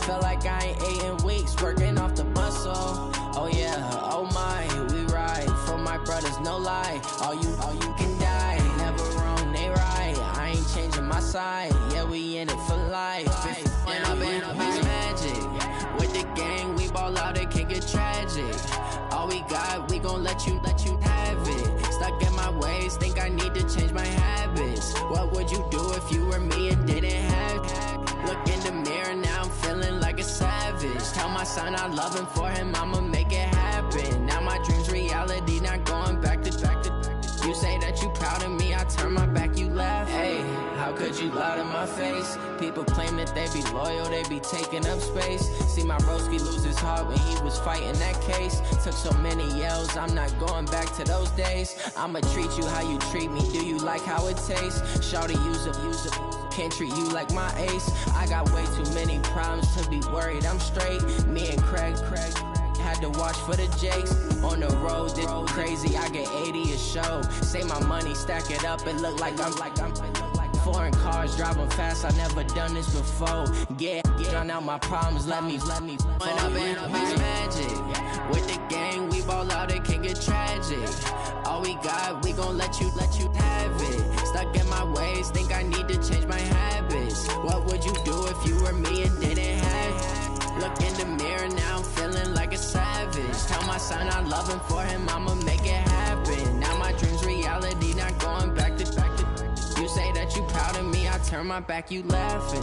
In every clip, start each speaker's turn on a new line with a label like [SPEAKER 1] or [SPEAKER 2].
[SPEAKER 1] Felt like I ain't ate in weeks, working off the muscle. Oh yeah, oh my, we ride. For my brothers, no lie. All you can die. Never wrong, they right. I ain't changing my side. Yeah, we in it for life. When I've been magic. With the gang, we ball out, it can get tragic. All we got, we gon' let you have it. Stuck in my ways, think I need to change my habits. What would you do if you were me and didn't have it? Look in the mirror, now I'm feeling like a savage. Tell my son I love him, for him I'ma make it happen. Now my dream's reality, not going back to. You say that you proud of me, I turn my back, you laugh. Hey, how could you lie to my face? People claim that they be loyal, they be taking up space. See my broski lose his heart when he was fighting that case. Took so many yells, I'm not going back to those days. I'ma treat you how you treat me, do you like how it tastes? Shawty, use it, can't treat you like my ace. I got way too many problems to be worried, I'm straight. Me and Craig had to watch for the Jakes. On the road, this crazy, I get 80 a show. Say my money, stack it up, it look like I'm foreign cars, driving fast, I never done this before. Get drown out my problems, let me When I've been magic. With the gang, we ball out, it can get tragic. All we got, we gon' let you have it. Stuck in my ways, think I need to change my habits. What would you do if you were me and didn't have it? Look in the mirror, now I'm feeling like a savage. Tell my son I love him, for him I'ma make it happen. Now my dream's reality, not going back to. You say that you proud of me, I turn my back, you laughing.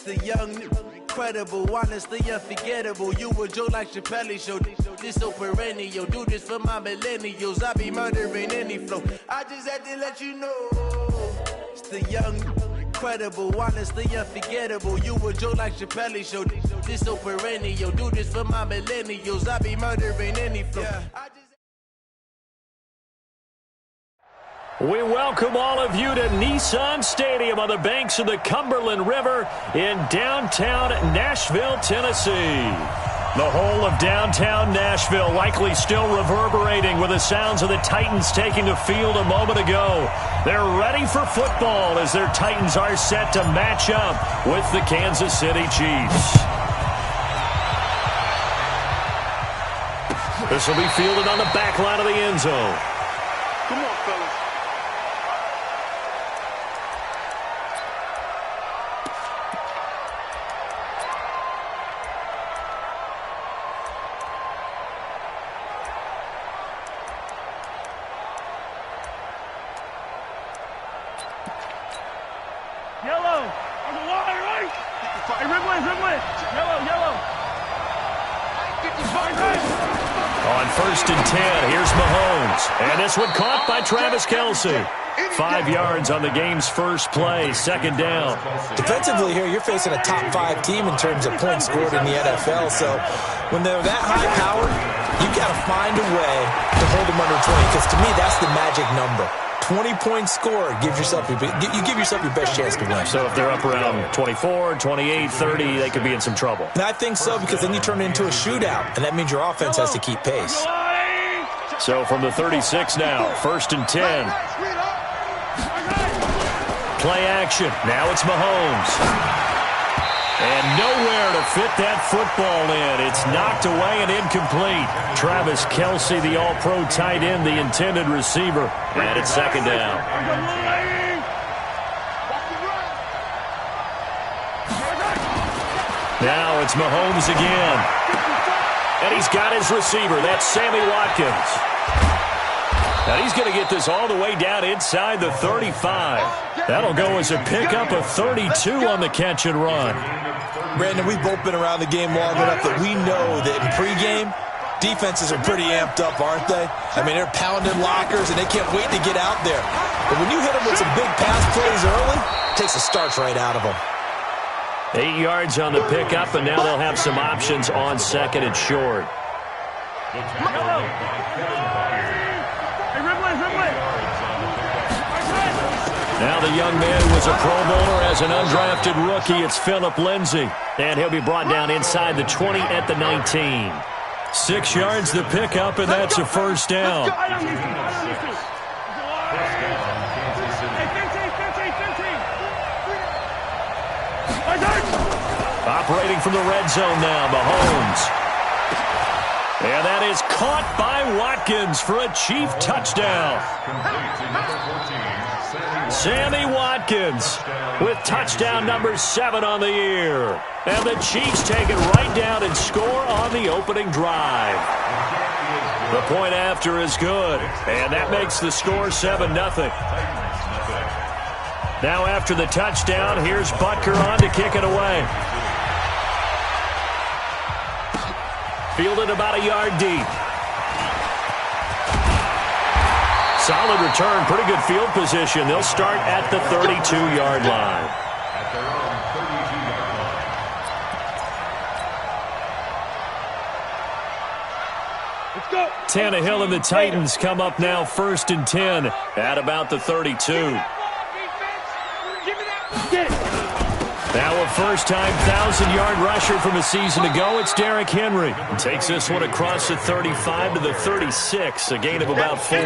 [SPEAKER 2] The young, incredible, honestly unforgettable. You a joke like Chappelle Show. This so perennial. Do this for my millennials. I be murdering any flow. I just had to let you know. It's the young, incredible, honestly unforgettable. You a joke like Chappelle Show. This so perennial. Do this for my millennials. I be murdering any flow. Yeah.
[SPEAKER 3] We welcome all of you to Nissan Stadium on the banks of the Cumberland River in downtown Nashville, Tennessee. The whole of downtown Nashville likely still reverberating with the sounds of the Titans taking the field a moment ago. They're ready for football as their Titans are set to match up with the Kansas City Chiefs. This will be fielded on the back line of the end zone.
[SPEAKER 4] Come on, fellas. Yellow on the line, right? Hey, red one. Yellow.
[SPEAKER 3] On 1st and 10, here's Mahomes. And this one caught by Travis Kelce. 5 yards on the game's first play, second down.
[SPEAKER 5] Defensively here, you're facing a top 5 team in terms of points scored in the NFL. So when they're that high powered, you got to find a way to hold them under 20. Because to me, that's the magic number. 20-point score, you give yourself your best chance to win.
[SPEAKER 3] So if they're up around 24, 28, 30, they could be in some trouble.
[SPEAKER 5] And I think so, because then you turn it into a shootout, and that means your offense has to keep pace.
[SPEAKER 3] So from the 36 now, 1st and 10. Play action. Now it's Mahomes. And nowhere to fit that football in. It's knocked away and incomplete. Travis Kelce, the all-pro tight end, the intended receiver. And it's second down. Now it's Mahomes again. And he's got his receiver. That's Sammy Watkins. Now he's going to get this all the way down inside the 35. That'll go as a pickup of 32 on the catch and run.
[SPEAKER 5] Brandon, we've both been around the game long enough that we know that in pregame, defenses are pretty amped up, aren't they? I mean, they're pounding lockers, and they can't wait to get out there. But when you hit them with some big pass plays early, it takes the starch right out of them.
[SPEAKER 3] 8 yards on the pickup, and now they'll have some options on second and short. Now the young man who was a Pro Bowler as an undrafted rookie, it's Phillip Lindsay. And he'll be brought down inside the 20 at the 19. 6 yards the pickup, and that's a first down. Operating from the red zone now, Mahomes. And that is caught by Watkins for a Chief touchdown. Sammy Watkins with touchdown number 7 on the year. And the Chiefs take it right down and score on the opening drive. The point after is good, and that makes the score 7-0. Now after the touchdown, here's Butker on to kick it away. Fielded about a yard deep. Solid return, pretty good field position. They'll start at the 32-yard line.
[SPEAKER 4] Let's go.
[SPEAKER 3] Tannehill and the Titans come up now 1st and 10 at about the 32. Now a first-time 1,000-yard rusher from a season ago. It's Derrick Henry. He takes this one across the 35 to the 36, a gain of about 4.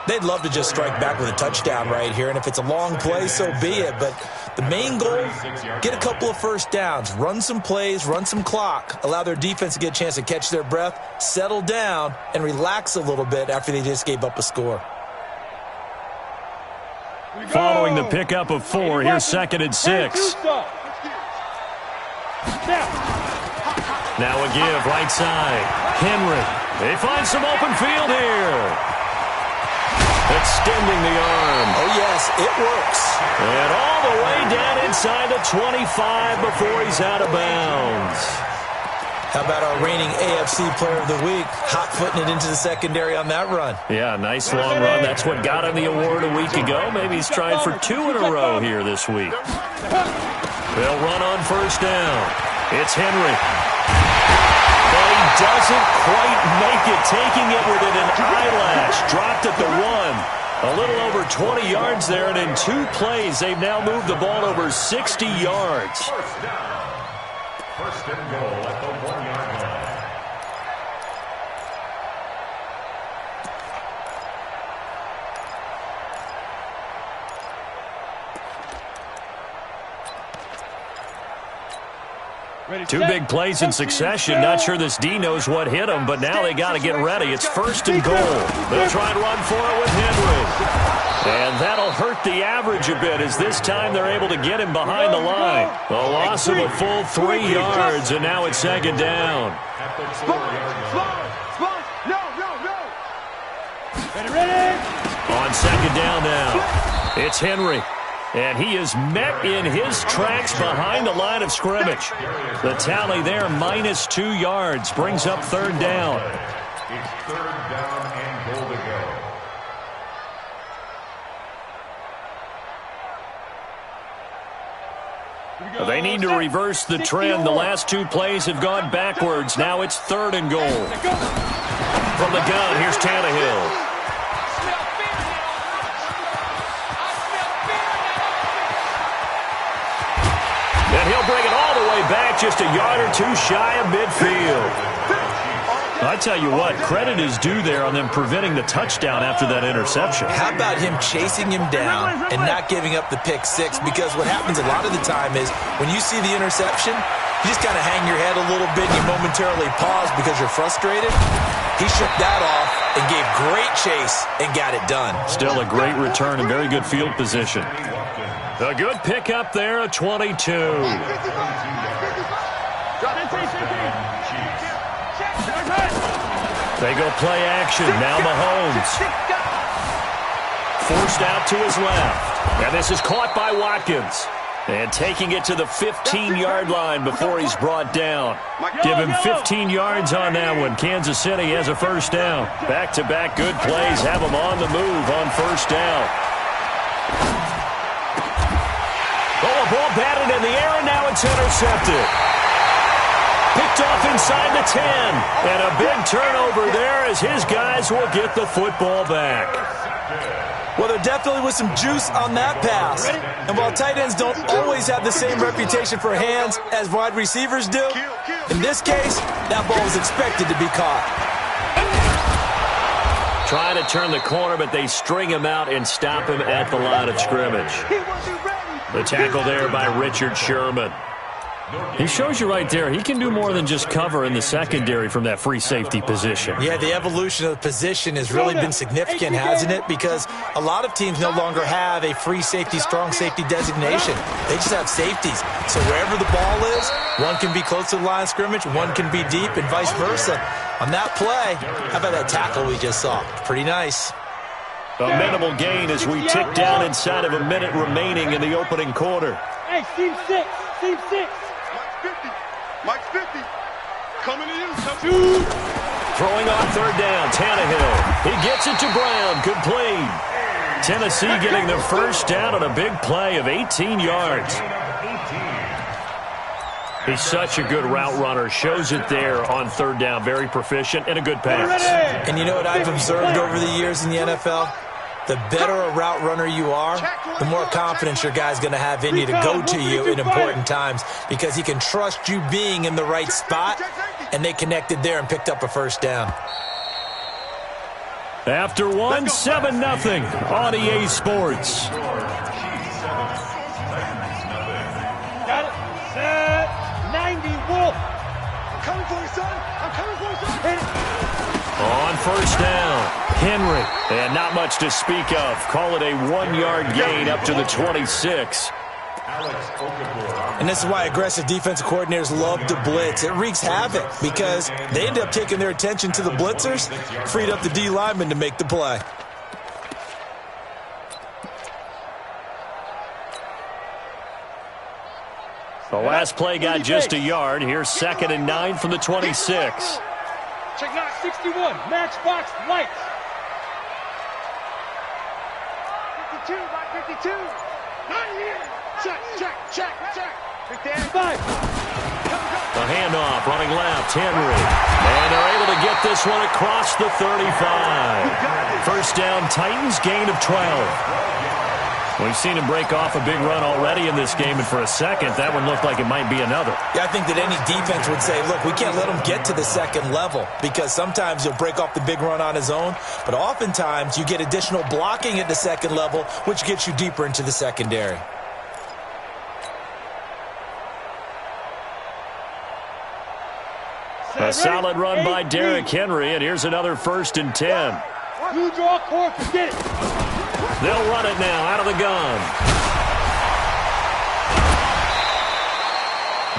[SPEAKER 5] They'd love to just strike back with a touchdown right here, and if it's a long play, so be it. But the main goal, get a couple of first downs, run some plays, run some clock, allow their defense to get a chance to catch their breath, settle down, and relax a little bit after they just gave up a score.
[SPEAKER 3] Following the pickup of 4, here's 2nd and 6. Now a give, right side. Henry. They find some open field here. Extending the arm.
[SPEAKER 5] Oh, yes, it works.
[SPEAKER 3] And all the way down inside the 25 before he's out of bounds.
[SPEAKER 5] How about our reigning AFC Player of the Week, hot-footing it into the secondary on that run?
[SPEAKER 3] Yeah, nice long run. That's what got him the award a week ago. Maybe he's trying for 2 in a row here this week. They'll run on first down. It's Henry. But he doesn't quite make it, taking it within an eyelash. Dropped at the 1. A little over 20 yards there, and in 2 plays, they've now moved the ball over 60 yards.
[SPEAKER 6] First and goal at the 1-yard line.
[SPEAKER 3] Two big plays in succession. Not sure this D knows what hit him, but now they got to get ready. It's 1st and goal. They'll try and run for it with Henry. And that'll hurt the average a bit as this time they're able to get him behind the line. A loss of a full 3 yards, and now it's 2nd down. On 2nd down now, it's Henry. And he is met in his tracks behind the line of scrimmage. The tally there, minus 2 yards, brings up 3rd down.
[SPEAKER 6] It's 3rd down and goal to go.
[SPEAKER 3] They need to reverse the trend. The last 2 plays have gone backwards. Now it's 3rd and goal. From the gun, here's Tannehill. And he'll bring it all the way back, just a yard or 2 shy of midfield. I tell you what, credit is due there on them preventing the touchdown after that interception.
[SPEAKER 5] How about him chasing him down and not giving up the pick 6? Because what happens a lot of the time is when you see the interception, you just kind of hang your head a little bit and you momentarily pause because you're frustrated. He shook that off and gave great chase and got it done.
[SPEAKER 3] Still a great return and very good field position. A good pickup there, a 22. They go play action. Now Mahomes. Forced out to his left. And this is caught by Watkins. And taking it to the 15-yard line before he's brought down. Give him 15 yards on that one. Kansas City has a first down. Back-to-back good plays have him on the move on first down. Oh, a ball batted thrown in the air, and now it's intercepted. Picked off inside the 10. And a big turnover there as his guys will get the football back.
[SPEAKER 5] Well, there definitely was some juice on that pass. And while tight ends don't always have the same reputation for hands as wide receivers do, in this case, that ball was expected to be caught.
[SPEAKER 3] Trying to turn the corner, but they string him out and stop him at the line of scrimmage. The tackle there by Richard Sherman. He shows you right there, he can do more than just cover in the secondary from that free safety position.
[SPEAKER 5] Yeah, the evolution of the position has really been significant, hasn't it? Because a lot of teams no longer have a free safety, strong safety designation. They just have safeties. So wherever the ball is, one can be close to the line of scrimmage, one can be deep, and vice versa. On that play, how about that tackle we just saw? Pretty nice.
[SPEAKER 3] A minimal gain as we tick down inside of a minute remaining in the opening quarter.
[SPEAKER 4] Hey, team 6, team 6.
[SPEAKER 7] Mike's 50. Coming to you.
[SPEAKER 3] Throwing on third down, Tannehill. He gets it to Brown, complete. Tennessee getting the first down on a big play of 18 yards. He's such a good route runner. Shows it there on third down. Very proficient and a good pass.
[SPEAKER 5] And you know what I've observed over the years in the NFL? The better a route runner you are, the more confidence your guy's going to have in you to go to you in important times because he can trust you being in the right spot, and they connected there and picked up a first down.
[SPEAKER 3] After one, 7-0 on EA Sports.
[SPEAKER 4] Got it. Set. 90, Wolf. I'm coming for you, son. I'm coming for you, son. Hit it.
[SPEAKER 3] On first down, Henry. And not much to speak of. Call it a 1-yard gain up to the 26.
[SPEAKER 5] And this is why aggressive defensive coordinators love to blitz. It wreaks havoc because they end up taking their attention to the blitzers, freed up the D lineman to make the play.
[SPEAKER 3] The last play got just a yard. Here's 2nd and 9 from the 26.
[SPEAKER 4] Check out 61. Matchbox lights. 52 by 52. 90. Check. 5.
[SPEAKER 3] The handoff, running left, Henry. And they're able to get this one across the 35. First down, Titans, gain of 12. We've seen him break off a big run already in this game, and for a second, that one looked like it might be another.
[SPEAKER 5] Yeah, I think that any defense would say, look, we can't let him get to the second level because sometimes he'll break off the big run on his own, but oftentimes you get additional blocking at the second level, which gets you deeper into the secondary.
[SPEAKER 3] A solid run by Derrick Henry, and here's another 1st and 10.
[SPEAKER 4] You draw court, forget it.
[SPEAKER 3] They'll run it now out of the gun.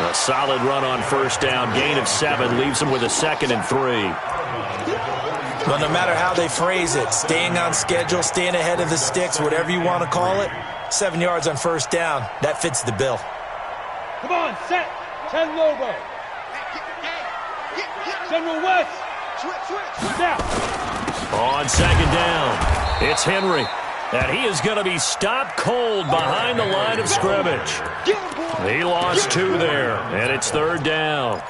[SPEAKER 3] A solid run on first down. Gain of 7 leaves them with a 2nd and 3.
[SPEAKER 5] Well, no matter how they phrase it, staying on schedule, staying ahead of the sticks, whatever you want to call it, 7 yards on first down, that fits the bill.
[SPEAKER 4] Come on, set. 10 Lobo. General West. Switch. Now.
[SPEAKER 3] On 2nd down, it's Henry. And he is going to be stopped cold behind the line of scrimmage. He lost 2 there, and it's 3rd down.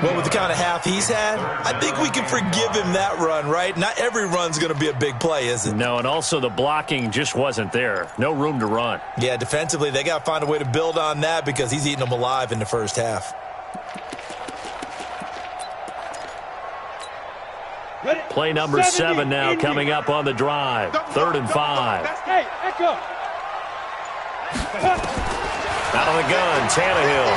[SPEAKER 5] Well, with the kind of half he's had, I think we can forgive him that run, right? Not every run's going to be a big play, is it?
[SPEAKER 3] No, and also the blocking just wasn't there. No room to run.
[SPEAKER 5] Yeah, defensively, they got to find a way to build on that because he's eating them alive in the first half.
[SPEAKER 3] Play number 7 now coming up on the drive. 3rd and 5.
[SPEAKER 4] Hey, Echo.
[SPEAKER 3] Out of the gun, Tannehill.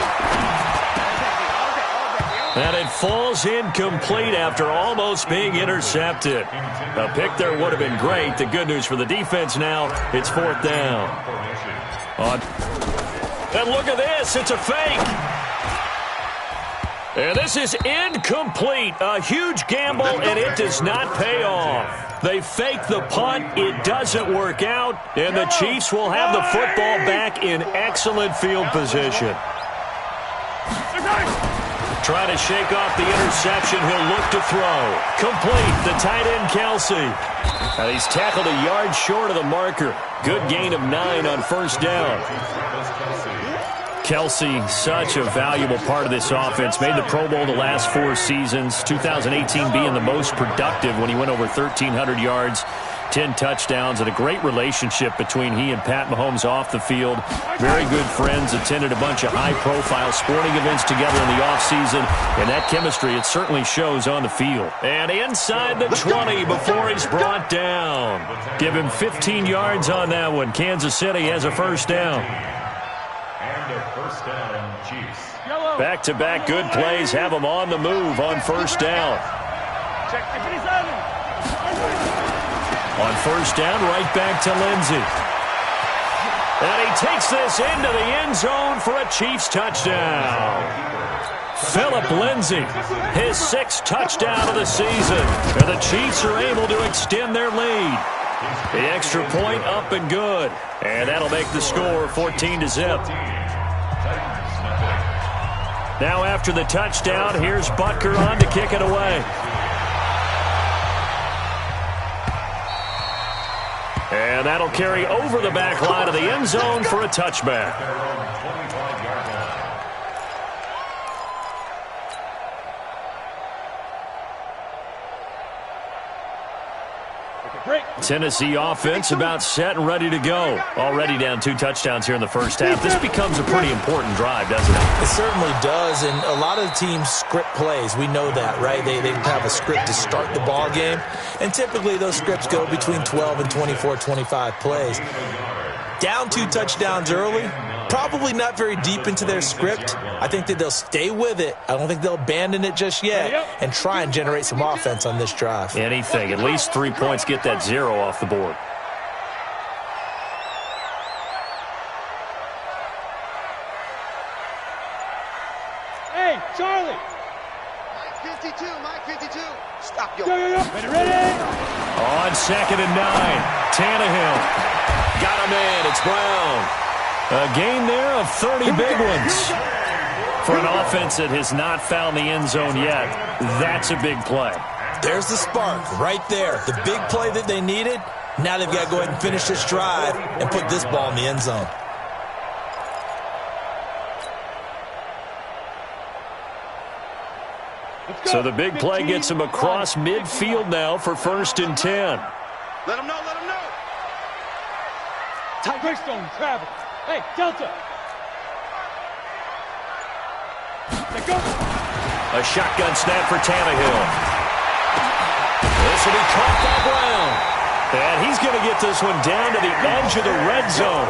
[SPEAKER 3] And it falls incomplete after almost being intercepted. A pick there would have been great. The good news for the defense now, it's 4th down. And look at this, it's a fake. And this is incomplete. A huge gamble, and it does not pay off. They fake the punt. It doesn't work out, and the Chiefs will have the football back in excellent field position. Trying to shake off the interception. He'll look to throw. Complete. The tight end, Kelsey. And he's tackled a yard short of the marker. Good gain of 9 on first down. Kelce, such a valuable part of this offense. Made the Pro Bowl the last 4 seasons. 2018 being the most productive when he went over 1,300 yards, 10 touchdowns, and a great relationship between he and Pat Mahomes off the field. Very good friends, attended a bunch of high-profile sporting events together in the offseason, and that chemistry, it certainly shows on the field. And inside the 20 before he's brought down. Give him 15 yards on that one. Kansas City has a first down.
[SPEAKER 6] And a first down, Chiefs.
[SPEAKER 3] Back-to-back good plays have them on the move on first down.
[SPEAKER 4] Check 57.
[SPEAKER 3] On first down, right back to Lindsey. And he takes this into the end zone for a Chiefs touchdown. Phillip Lindsay, his 6th touchdown of the season. And the Chiefs are able to extend their lead. The extra point up and good. And that'll make the score 14-0. Now after the touchdown, here's Butker on to kick it away. And that'll carry over the back line of the end zone for a touchback. Tennessee offense about set and ready to go. Already down 2 touchdowns here in the first half. This becomes a pretty important drive, doesn't it?
[SPEAKER 5] It certainly does, and a lot of teams script plays. We know that, right? They have a script to start the ball game, and typically those scripts go between 12 and 24, 25 plays. Down 2 touchdowns early, probably not very deep into their script. I think that they'll stay with it. I don't think they'll abandon it just yet and try and generate some offense on this drive.
[SPEAKER 3] Anything. At least 3 points, get that 0 off the board.
[SPEAKER 4] Hey, Charlie.
[SPEAKER 7] Mike 52. Stop, yo.
[SPEAKER 4] Ready.
[SPEAKER 3] On 2nd and 9, Tannehill. Got him in. It's Brown. A gain there of 30 big ones. For an offense that has not found the end zone yet, that's a big play.
[SPEAKER 5] There's the spark right there. The big play that they needed. Now they've got to go ahead and finish this drive and put this ball in the end zone.
[SPEAKER 3] So the big play gets him across midfield now for 1st and 10.
[SPEAKER 7] Let him know.
[SPEAKER 4] Ty Greystone, travel. Hey, Delta. Let go.
[SPEAKER 3] A shotgun snap for Tannehill. This will be caught by Brown. And he's going to get this one down to the edge of the red zone.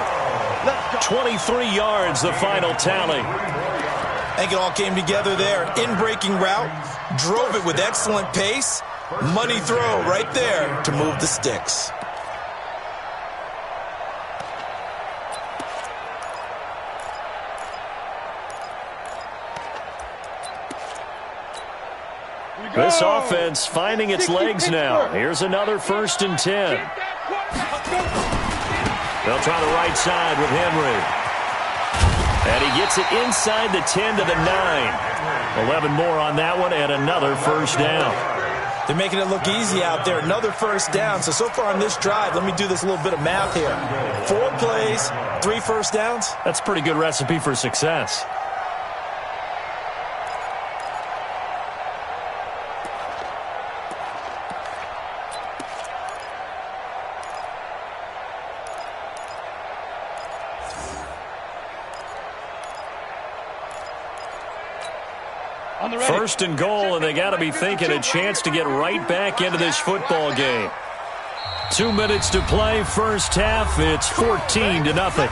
[SPEAKER 3] 23 yards, the final tally.
[SPEAKER 5] I think it all came together there. In-breaking route, drove it with excellent pace. Money throw right there to move the sticks.
[SPEAKER 3] This offense finding its legs now. Here's another 1st and 10. They'll try the right side with Henry. And he gets it inside the 10 to the 9. 11 more on that one and another first down.
[SPEAKER 5] They're making it look easy out there. Another first down. So far on this drive, let me do this little bit of math here. 4 plays, 3 first downs.
[SPEAKER 3] That's a pretty good recipe for success. First and goal, and they got to be thinking a chance to get right back into this football game. 2 minutes to play, first half. It's 14-0.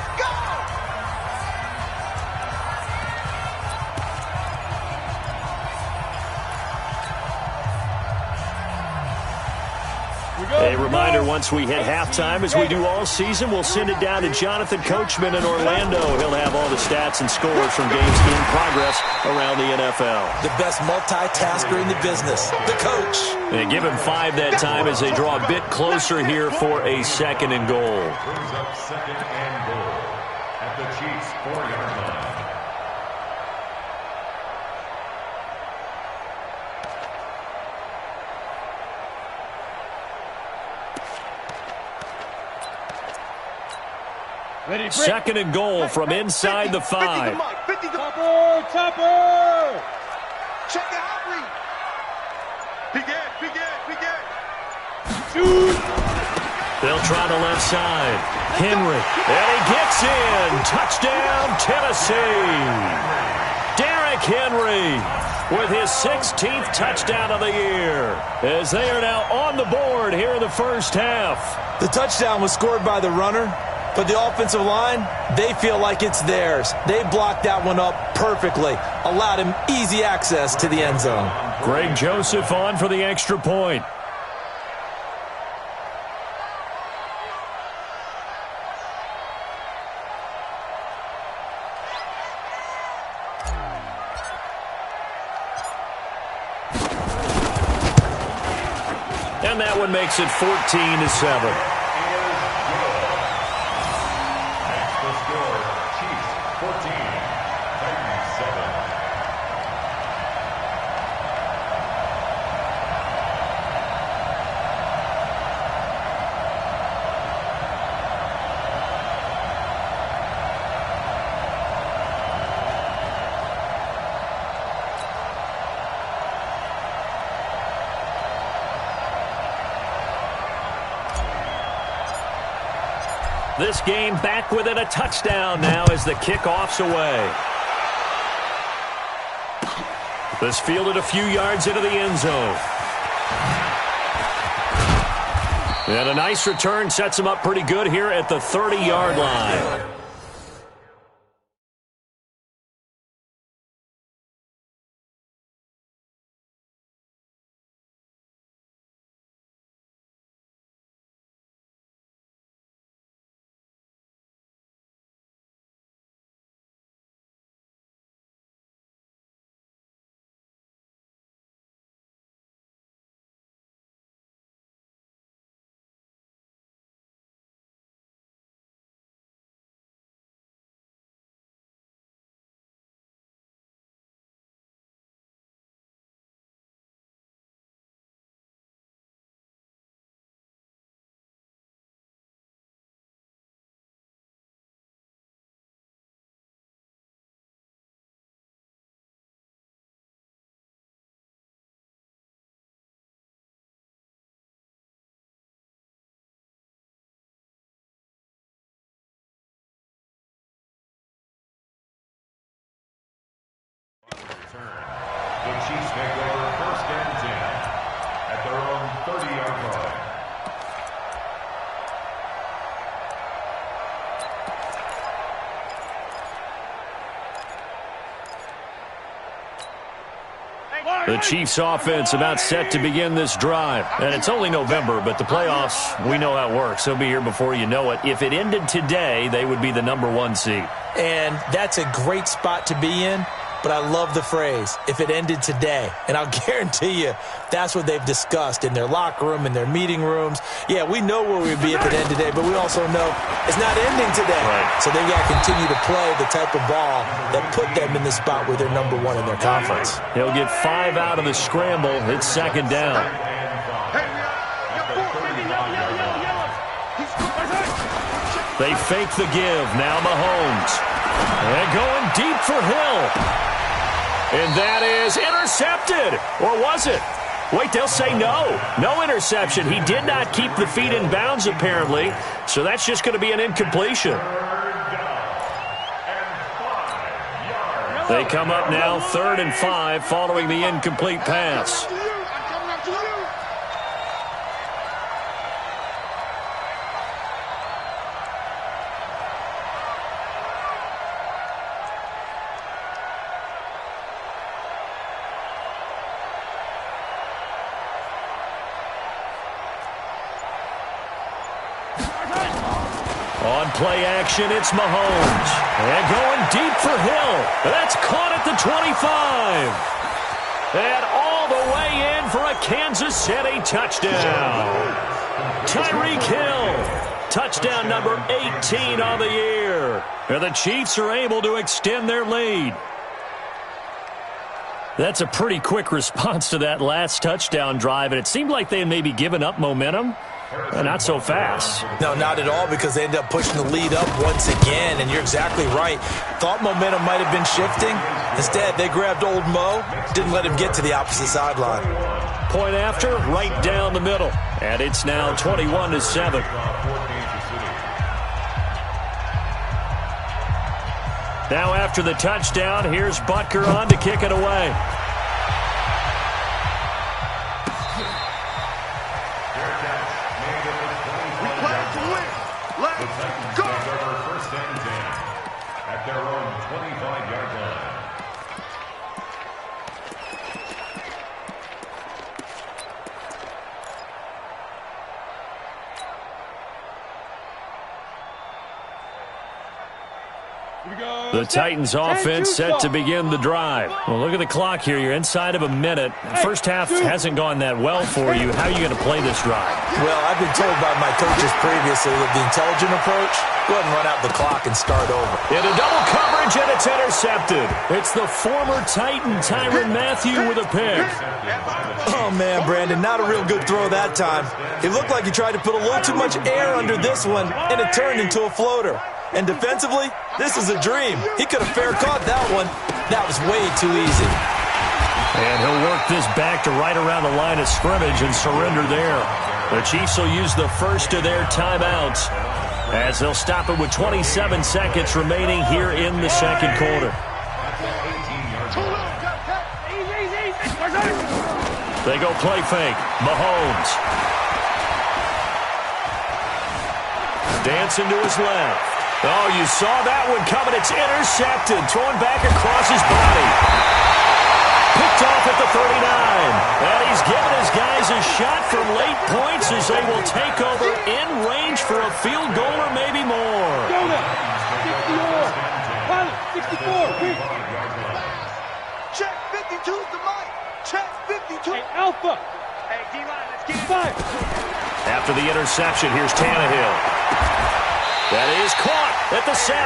[SPEAKER 3] A reminder, once we hit halftime, as we do all season, we'll send it down to Jonathan Coachman in Orlando. He'll have all the stats and scores from games in progress around the NFL.
[SPEAKER 5] The best multitasker in the business, the coach.
[SPEAKER 3] They give him 5 that time as they draw a bit closer here for a 2nd and goal.
[SPEAKER 6] Brings up 2nd and goal at the Chiefs' 4-yard line.
[SPEAKER 3] Second and goal from inside the 5.
[SPEAKER 7] 50.
[SPEAKER 4] Topper!
[SPEAKER 7] Check it out, Reed. Begin.
[SPEAKER 4] Shoot!
[SPEAKER 3] They'll try the left side. Henry. And he gets in. Touchdown, Tennessee. Derrick Henry with his 16th touchdown of the year, as they are now on the board here in the first half.
[SPEAKER 5] The touchdown was scored by the runner, but the offensive line, they feel like it's theirs. They blocked that one up perfectly, allowed him easy access to the end zone.
[SPEAKER 3] Greg Joseph on for the extra point. And that one makes it 14-7. This game back within a touchdown now as the kickoff's away. This fielded a few yards into the end zone. And a nice return sets him up pretty good here at the 30-yard line.
[SPEAKER 6] The Chiefs take over first and 10 at their own 30-yard line.
[SPEAKER 3] The Chiefs offense about set to begin this drive. And it's only November, but the playoffs, we know how it works. They'll be here before you know it. If it ended today, they would be the #1 seed.
[SPEAKER 5] And that's a great spot to be in. But I love the phrase, if it ended today. And I'll guarantee you that's what they've discussed in their locker room, in their meeting rooms. Yeah, we know where we'd be if it ended today, but we also know it's not ending today.
[SPEAKER 3] Right.
[SPEAKER 5] So they've got to continue to play the type of ball that put them in the spot where they're #1 in their conference.
[SPEAKER 3] He'll get 5 out of the scramble. It's second down. They fake the give. Now Mahomes. And going deep for Hill. And that is intercepted. Or was it? Wait, they'll say no. No interception. He did not keep the feet in bounds, apparently. So that's just going to be an incompletion. They come up now 3rd and 5 following the incomplete pass. On play action, it's Mahomes. And going deep for Hill. That's caught at the 25. And all the way in for a Kansas City touchdown. Tyreek Hill. Touchdown number 18 on the year. And the Chiefs are able to extend their lead. That's a pretty quick response to that last touchdown drive, and it seemed like they had maybe given up momentum. Not so fast.
[SPEAKER 5] No, not at all, because they ended up pushing the lead up once again, and you're exactly right. Thought momentum might have been shifting. Instead, they grabbed old Mo, didn't let him get to the opposite sideline.
[SPEAKER 3] Point after, right down the middle. And it's now 21-7. Now after the touchdown, here's Butker on to kick it away.
[SPEAKER 6] At their own 25-yard line.
[SPEAKER 3] The Titans offense set to begin the drive. Well, look at the clock here. You're inside of a minute. First half hasn't gone that well for you. How are you going to play this drive?
[SPEAKER 5] Well, I've been told by my coaches previously that the intelligent approach, go ahead and run out the clock and start over.
[SPEAKER 3] Into double coverage, and it's intercepted. It's the former Titan, Tyrann Mathieu, with a pick.
[SPEAKER 5] Oh, man, Brandon, not a real good throw that time. It looked like he tried to put a little too much air under this one, and it turned into a floater. And defensively, this is a dream. He could have fair caught that one. That was way too easy.
[SPEAKER 3] And he'll work this back to right around the line of scrimmage and surrender there. The Chiefs will use the first of their timeouts as they'll stop it with 27 seconds remaining here in the second quarter. They go play fake. Mahomes. Dancing to his left. Oh, you saw that one coming. It's intercepted. Thrown back across his body. Picked off at the 39. And he's given his guys a shot from late points as they will take over in range for a field goal or maybe more.
[SPEAKER 4] 64.
[SPEAKER 7] Check 52's the mic. Check 52.
[SPEAKER 4] Hey, Alpha. Hey, D-line, let's get 5.
[SPEAKER 3] After the interception, here's Tannehill. That is caught at the 7.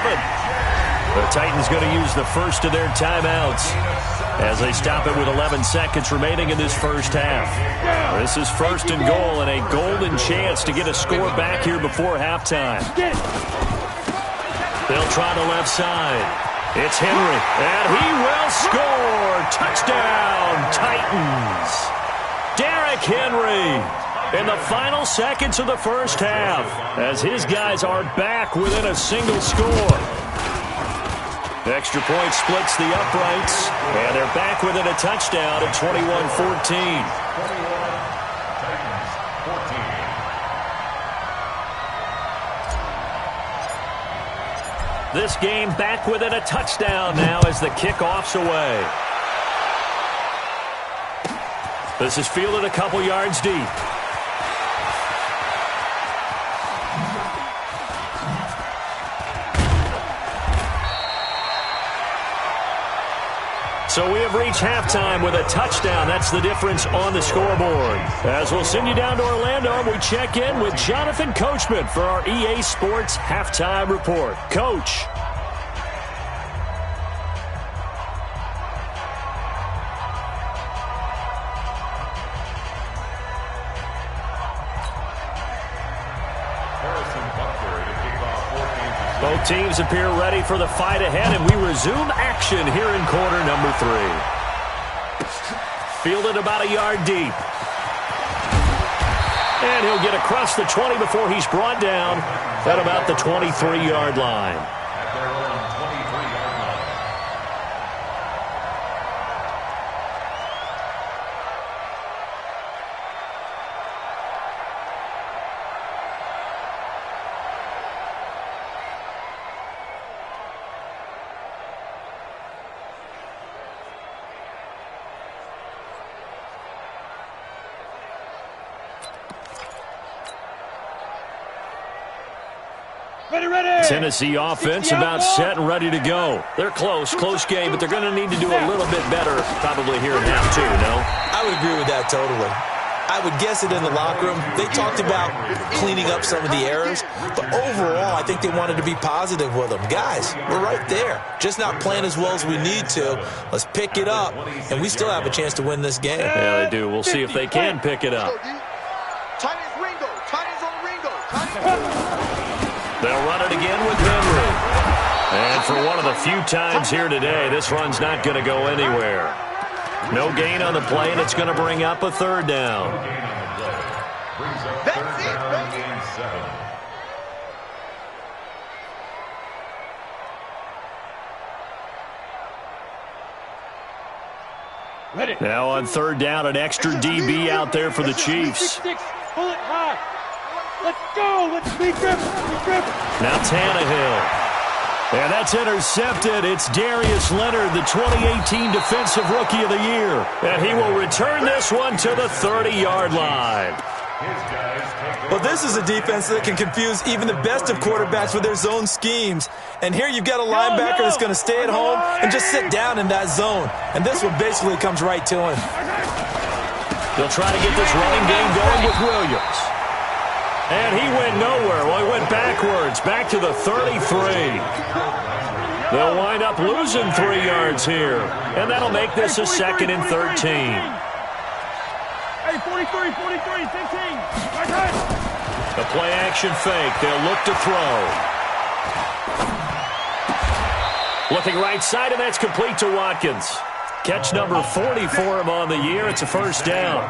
[SPEAKER 3] The Titans going to use the first of their timeouts as they stop it with 11 seconds remaining in this first half. This is first and goal and a golden chance to get a score back here before halftime. They'll try the left side. It's Henry, and he will score. Touchdown, Titans. Derrick Henry in the final seconds of the first half as his guys are back within a single score. The extra point splits the uprights, and they're back within a touchdown at 21-14. This game back within a touchdown now as the kickoff's away. This is fielded a couple yards deep. So we have reached halftime with a touchdown. That's the difference on the scoreboard. As we'll send you down to Orlando, we check in with Jonathan Coachman for our EA Sports Halftime Report. Coach. Both teams appear ready for the fight ahead, and we resume action here in quarter number 3. Fielded about a yard deep. And he'll get across the 20 before he's brought down at about the 23-yard line.
[SPEAKER 6] At their own 23-yard line.
[SPEAKER 3] Tennessee offense about set and ready to go. They're close game, but they're going to need to do a little bit better probably here in half 2, no?
[SPEAKER 5] I would agree with that totally. I would guess it in the locker room. They talked about cleaning up some of the errors, but overall, I think they wanted to be positive with them. Guys, we're right there. Just not playing as well as we need to. Let's pick it up, and we still have a chance to win this game.
[SPEAKER 3] Yeah, they do. We'll see if they can pick it up.
[SPEAKER 7] Tight as Ringo. Tight as
[SPEAKER 3] They'll run it again with Henry. And for one of the few times here today, this run's not going to go anywhere. No gain on the play, and it's going to bring up a third down.
[SPEAKER 7] That's it, baby.
[SPEAKER 3] Now on third down, an extra DB out there for the Chiefs.
[SPEAKER 4] Pull it high. Let's go. Let's be driven.
[SPEAKER 3] Now Tannehill. And that's intercepted. It's Darius Leonard, the 2018 Defensive Rookie of the Year. And he will return this one to the 30-yard line.
[SPEAKER 5] Well, this is a defense that can confuse even the best of quarterbacks with their zone schemes. And here you've got a linebacker that's going to stay at home and just sit down in that zone. And this one basically comes right to him.
[SPEAKER 3] They'll try to get this running game going with Williams. And he went nowhere. Well, he went backwards, back to the 33. They'll wind up losing 3 yards here. And that'll make this a 2nd and 13.
[SPEAKER 4] Hey, 43, 15.
[SPEAKER 3] A play-action fake. They'll look to throw. Looking right side, and that's complete to Watkins. Catch number 40 for him on the year. It's a first down.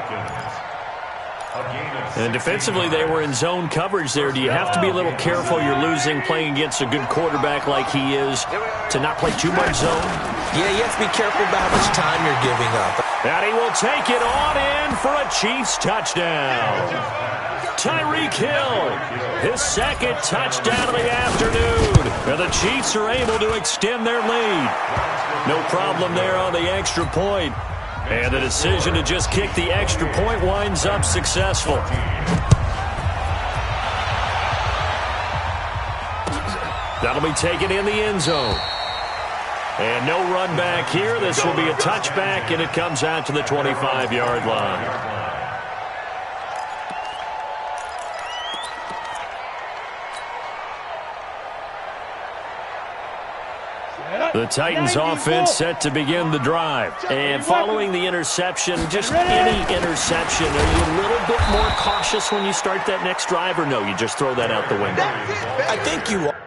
[SPEAKER 3] And defensively, they were in zone coverage there. Do you have to be a little careful? You're losing, playing against a good quarterback like he is, to not play too much zone?
[SPEAKER 5] Yeah, you have to be careful about how much time you're giving up.
[SPEAKER 3] And he will take it on in for a Chiefs touchdown. Tyreek Hill, his 2nd touchdown of the afternoon. And the Chiefs are able to extend their lead. No problem there on the extra point. And the decision to just kick the extra point winds up successful. That'll be taken in the end zone. And no run back here. This will be a touchback, and it comes out to the 25-yard line. The Titans offense set to begin the drive. And following the interception, just any interception, are you a little bit more cautious when you start that next drive, or no, you just throw that out the window?
[SPEAKER 5] I think you are.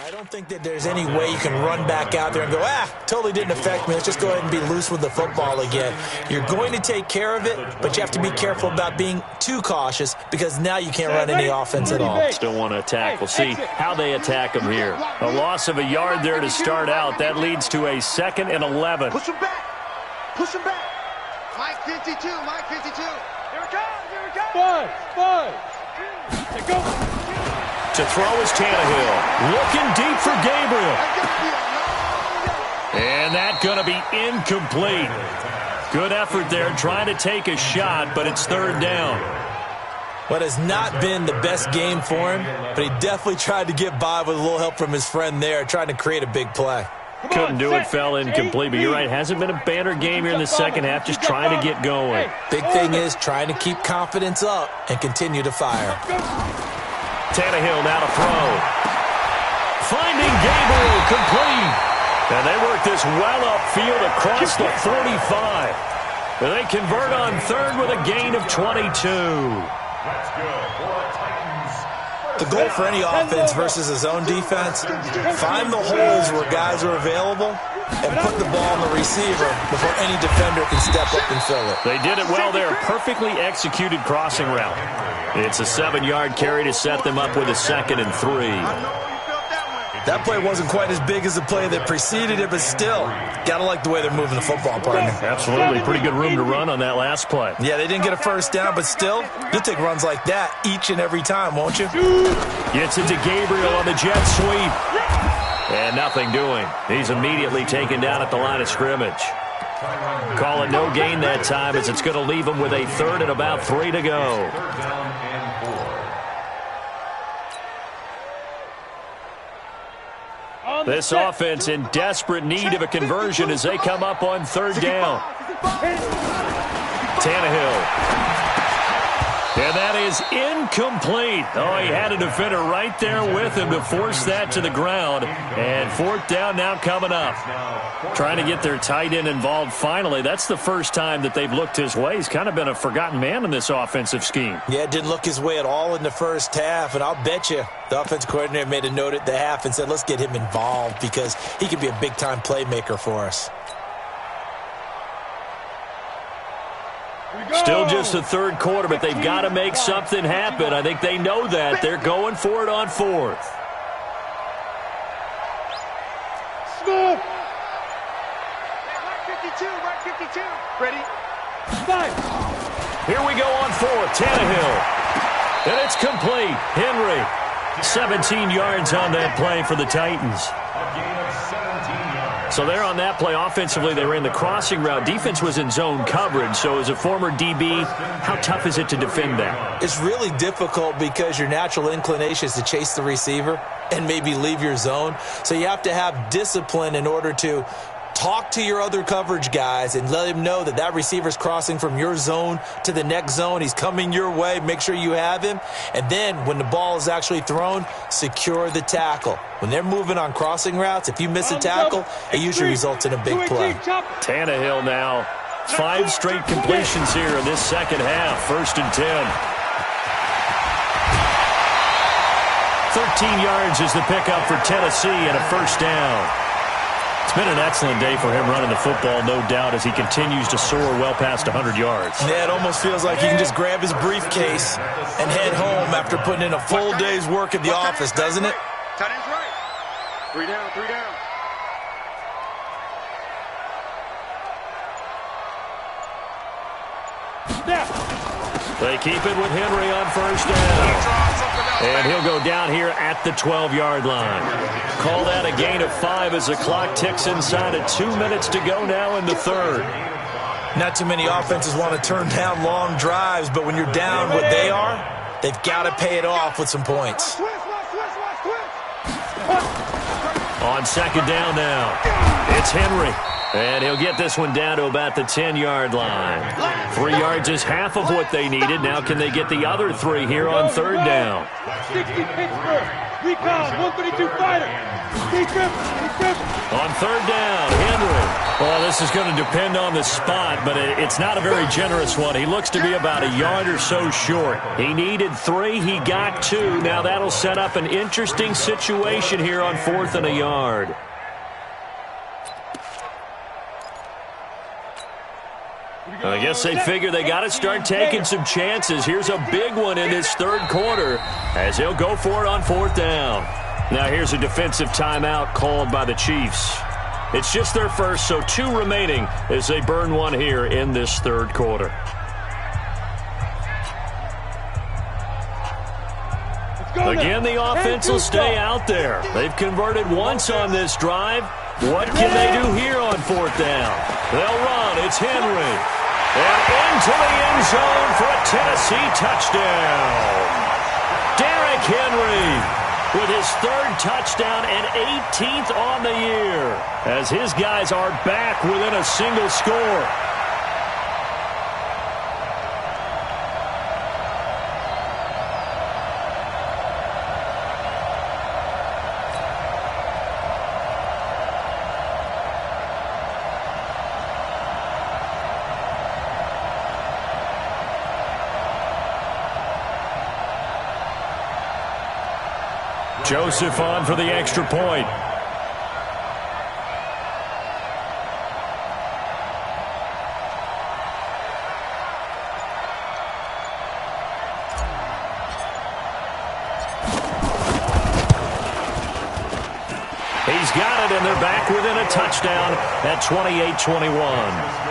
[SPEAKER 5] I don't think that there's any way you can run back out there and go, totally didn't affect me. Let's just go ahead and be loose with the football again. You're going to take care of it, but you have to be careful about being too cautious because now you can't run any offense at all.
[SPEAKER 3] Still want to attack. We'll see how they attack them here. A loss of a yard there to start out. That leads to a 2nd and 11.
[SPEAKER 7] Push him back. Push him back. Mike 52. Mike 52. Here it comes. Here it comes. 5. Let's go.
[SPEAKER 3] To throw is Tannehill. Looking deep for Gabriel. And that's going to be incomplete. Good effort there trying to take a shot, but it's 3rd down.
[SPEAKER 5] What has not been the best game for him, but he definitely tried to get by with a little help from his friend there, trying to create a big play.
[SPEAKER 3] Couldn't do it, fell incomplete, but you're right. Hasn't been a banner game here in the second half, just trying to get going.
[SPEAKER 5] Big thing is trying to keep confidence up and continue to fire.
[SPEAKER 3] Tannehill now to throw. Finding Gabriel complete. And they work this well upfield across the 45. And they convert on 3rd with a gain of 22.
[SPEAKER 6] Let's go for the Titans.
[SPEAKER 5] The goal for any offense versus his own defense, find the holes where guys are available and put the ball on the receiver before any defender can step up and fill it.
[SPEAKER 3] They did it well there. Perfectly executed crossing route. It's a 7-yard carry to set them up with a 2nd and 3.
[SPEAKER 5] That play wasn't quite as big as the play that preceded it, but still, got to like the way they're moving the football, partner.
[SPEAKER 3] Absolutely. Pretty good room to run on that last play.
[SPEAKER 5] Yeah, they didn't get a 1st down, but still, you'll take runs like that each and every time, won't you?
[SPEAKER 3] Gets it to Gabriel on the jet sweep. And nothing doing. He's immediately taken down at the line of scrimmage. Call it no gain that time as it's going to leave him with a 3rd and about 3 to go. This offense in desperate need of a conversion as they come up on 3rd down. Tannehill. And that is incomplete. Oh, he had a defender right there with him to force that to the ground. And 4th down now coming up. Trying to get their tight end involved finally. That's the first time that they've looked his way. He's kind of been a forgotten man in this offensive scheme.
[SPEAKER 5] Yeah, it didn't look his way at all in the first half. And I'll bet you the offensive coordinator made a note at the half and said, let's get him involved because he could be a big-time playmaker for us.
[SPEAKER 3] Still just the 3rd quarter, but they've got to make something happen. I think they know that. They're going for it on 4th.
[SPEAKER 7] Smooth. Mark 52. Mark 52. Ready? 5.
[SPEAKER 3] Here we go on 4th. Tannehill. And it's complete. Henry. 17 yards on that play for the Titans. So they're on that play. Offensively, they ran the crossing route. Defense was in zone coverage. So as a former DB, how tough is it to defend that?
[SPEAKER 5] It's really difficult because your natural inclination is to chase the receiver and maybe leave your zone. So you have to have discipline in order to talk to your other coverage guys and let him know that that receiver's crossing from your zone to the next zone. He's coming your way. Make sure you have him. And then when the ball is actually thrown, secure the tackle. When they're moving on crossing routes, if you miss a tackle, it usually results in a big play.
[SPEAKER 3] Tannehill now. 5 straight completions here in this second half. 1st and 10. 13 yards is the pickup for Tennessee and a 1st down. It's been an excellent day for him running the football, no doubt, as he continues to soar well past 100 yards.
[SPEAKER 5] Yeah, it almost feels like he can just grab his briefcase and head home after putting in a full day's work at the office, doesn't it?
[SPEAKER 7] Tight end's right. 3 down, 3 down.
[SPEAKER 3] They keep it with Henry on 1st down. And he'll go down here at the 12-yard line. Call that a gain of 5 as the clock ticks inside of 2 minutes to go now in the 3rd.
[SPEAKER 5] Not too many offenses want to turn down long drives, but when you're down what they are, they've got to pay it off with some points.
[SPEAKER 3] On 2nd down now, it's Henry. And he'll get this one down to about the 10-yard line. 3 yards is half of what they needed. Now can they get the other 3 here on 3rd down?
[SPEAKER 4] Recon, 132 fighter.
[SPEAKER 3] On third down, Henry. Well, this is going to depend on the spot, but it's not a very generous one. He looks to be about a yard or so short. He needed 3. He got 2. Now that'll set up an interesting situation here on 4th and a yard. I guess they figure they got to start taking some chances. Here's a big one in this third quarter as they'll go for it on 4th down. Now here's a defensive timeout called by the Chiefs. It's just their first, so 2 remaining as they burn one here in this third quarter. Again, the offense will stay out there. They've converted once on this drive. What can they do here on 4th down? They'll run. It's Henry. And into the end zone for a Tennessee touchdown. Derrick Henry with his 3rd touchdown and 18th on the year as his guys are back within a single score. Joseph on for the extra point. He's got it, and they're back within a touchdown at 28-21.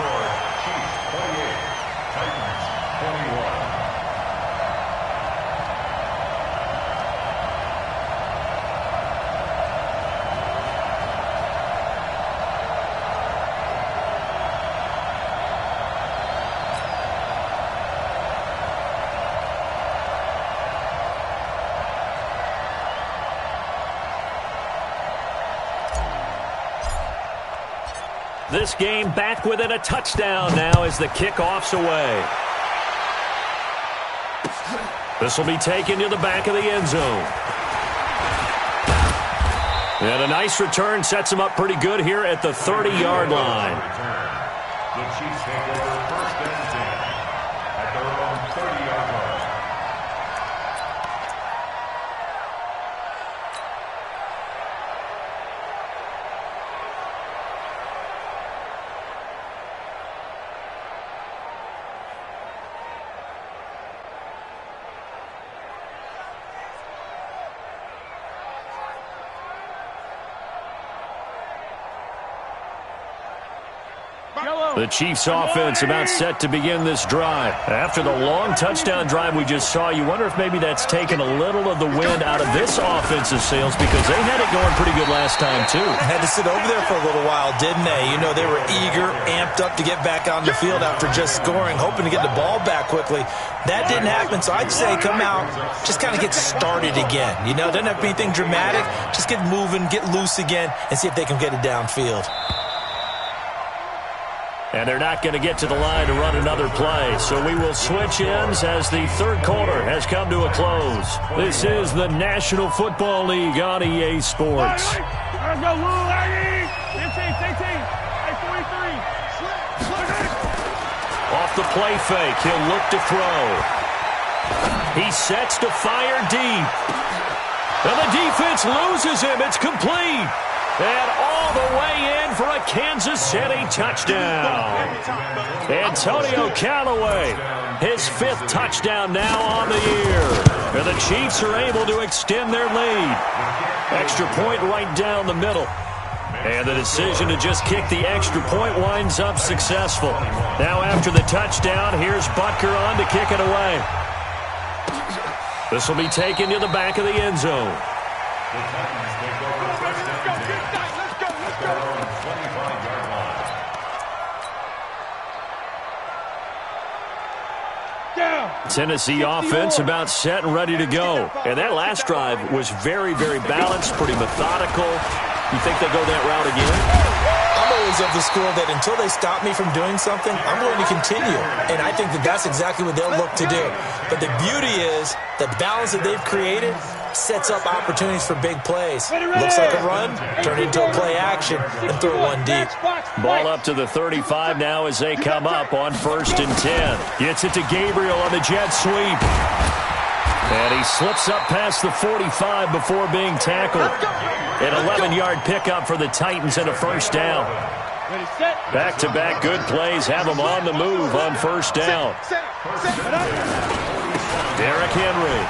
[SPEAKER 3] This game back within a touchdown now as the kickoff's away. This will be taken to the back of the end zone. And a nice return sets him up pretty good here at the 30-yard line.
[SPEAKER 6] The Chiefs take over 1st and 10 at their own 30-yard line.
[SPEAKER 3] The Chiefs offense about set to begin this drive. After the long touchdown drive we just saw, you wonder if maybe that's taken a little of the wind out of this offensive sails because they had it going pretty good last time too.
[SPEAKER 5] Had to sit over there for a little while, didn't they? You know, they were eager, amped up to get back on the field after just scoring, hoping to get the ball back quickly. That didn't happen, so I'd say come out, just kind of get started again. You know, doesn't have to be anything dramatic. Just get moving, get loose again, and see if they can get it downfield.
[SPEAKER 3] And they're not going to get to the line to run another play. So we will switch ends as the third quarter has come to a close. This is the National Football League on EA Sports.
[SPEAKER 4] Let's go, Lou, 15, 43.
[SPEAKER 3] Off the play fake, he'll look to throw. He sets to fire deep. And the defense loses him. It's complete. And all the way in for a Kansas City touchdown. Antonio Callaway, his 5th touchdown now on the year. And the Chiefs are able to extend their lead. Extra point right down the middle. And the decision to just kick the extra point winds up successful. Now after the touchdown, here's Butker on to kick it away. This will be taken to the back of the end zone.
[SPEAKER 6] The Titans take over 1st and 10 at their own 25-yard line.
[SPEAKER 3] Tennessee offense about set and ready to go. And that last drive was very, very balanced, pretty methodical. You think they go that route again?
[SPEAKER 5] I'm always of the school that until they stop me from doing something, I'm going to continue. And I think that that's exactly what they'll look to do. But the beauty is the balance that they've created, sets up opportunities for big plays. Looks like a run, turn into a play action, and throw one deep.
[SPEAKER 3] Ball up to the 35 now as they come up on 1st and 10. Gets it to Gabriel on the jet sweep. And he slips up past the 45 before being tackled. An 11-yard pickup for the Titans and a 1st down. Back-to-back good plays have them on the move on 1st down. Derrick Henry.